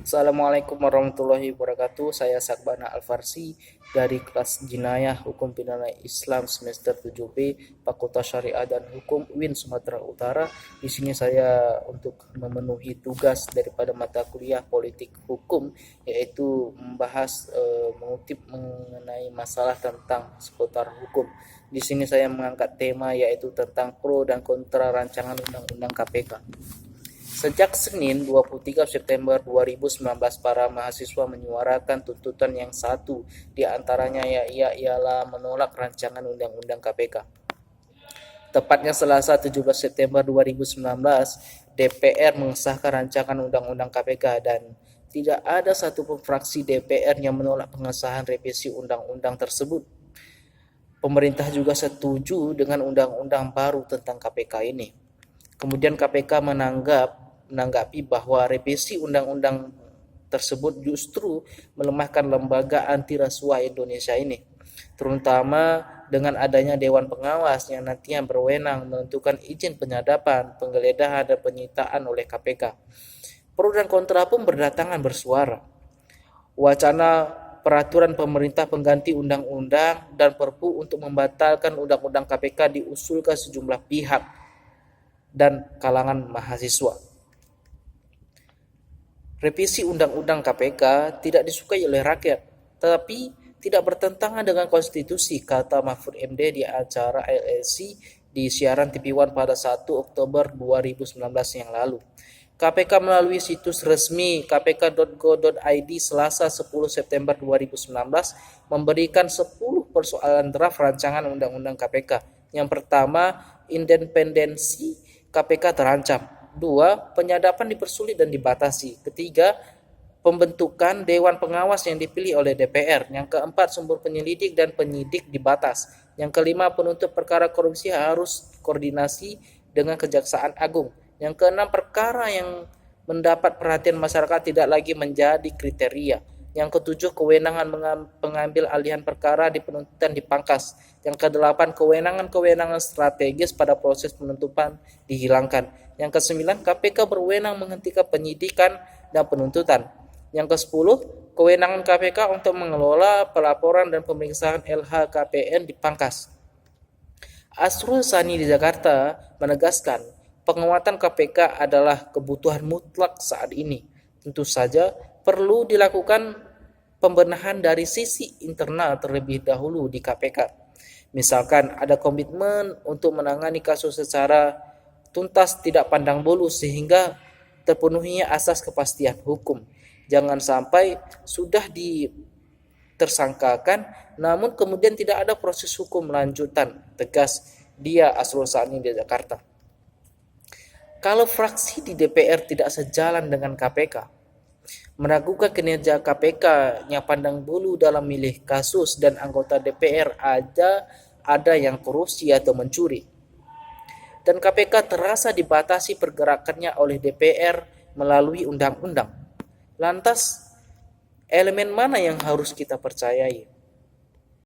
Assalamualaikum warahmatullahi wabarakatuh. Saya Sakbana Alfarsi dari kelas Jinayah Hukum Pidana Islam semester 7B Fakultas Syariah dan Hukum UIN Sumatera Utara. Di sini saya untuk memenuhi tugas daripada mata kuliah Politik Hukum, yaitu membahas mengutip mengenai masalah tentang seputar hukum. Di sini saya mengangkat tema yaitu tentang pro dan kontra rancangan undang-undang KPK. Sejak Senin 23 September 2019, para mahasiswa menyuarakan tuntutan yang satu, di antaranya ialah menolak rancangan undang-undang KPK. Tepatnya Selasa 17 September 2019, DPR mengesahkan rancangan undang-undang KPK dan tidak ada satupun fraksi DPR yang menolak pengesahan revisi undang-undang tersebut. Pemerintah juga setuju dengan undang-undang baru tentang KPK ini. Kemudian KPK menanggapi bahwa revisi undang-undang tersebut justru melemahkan lembaga anti rasuah Indonesia ini, terutama dengan adanya Dewan Pengawas yang nantinya berwenang menentukan izin penyadapan, penggeledahan, dan penyitaan oleh KPK. Pro dan kontra pun berdatangan bersuara. Wacana peraturan pemerintah pengganti undang-undang dan Perpu untuk membatalkan undang-undang KPK diusulkan sejumlah pihak dan kalangan mahasiswa. Revisi Undang-Undang KPK tidak disukai oleh rakyat, tetapi tidak bertentangan dengan konstitusi, kata Mahfud MD di acara LLC di siaran TV One pada 1 Oktober 2019 yang lalu. KPK melalui situs resmi kpk.go.id Selasa 10 September 2019 memberikan 10 persoalan draft rancangan Undang-Undang KPK. Yang pertama, independensi KPK terancam. 2. Penyadapan dipersulit dan dibatasi. 3. Pembentukan Dewan Pengawas yang dipilih oleh DPR. Yang keempat, sumber penyelidik dan penyidik dibatas. Yang kelima, penuntut perkara korupsi harus koordinasi dengan Kejaksaan Agung. Yang keenam, perkara yang mendapat perhatian masyarakat tidak lagi menjadi kriteria. Yang ketujuh, kewenangan pengambil alihan perkara di penuntutan dipangkas. Yang kedelapan, kewenangan strategis pada proses penuntutan dihilangkan. Yang kesembilan, KPK berwenang menghentikan penyidikan dan penuntutan. Yang kesepuluh, kewenangan KPK untuk mengelola pelaporan dan pemeriksaan LHKPN dipangkas. Asrul Sani di Jakarta menegaskan, penguatan KPK adalah kebutuhan mutlak saat ini. Tentu saja perlu dilakukan pembenahan dari sisi internal terlebih dahulu di KPK. Misalkan ada komitmen untuk menangani kasus secara tuntas tidak pandang bulu sehingga terpenuhinya asas kepastian hukum. Jangan sampai sudah ditersangkakan namun kemudian tidak ada proses hukum lanjutan, tegas dia Asrul Sani di Jakarta. Kalau fraksi di DPR tidak sejalan dengan KPK, meragukan kinerja KPK yang pandang bulu dalam milih kasus dan anggota DPR ada yang korupsi atau mencuri. Dan KPK terasa dibatasi pergerakannya oleh DPR melalui undang-undang. Lantas, elemen mana yang harus kita percayai?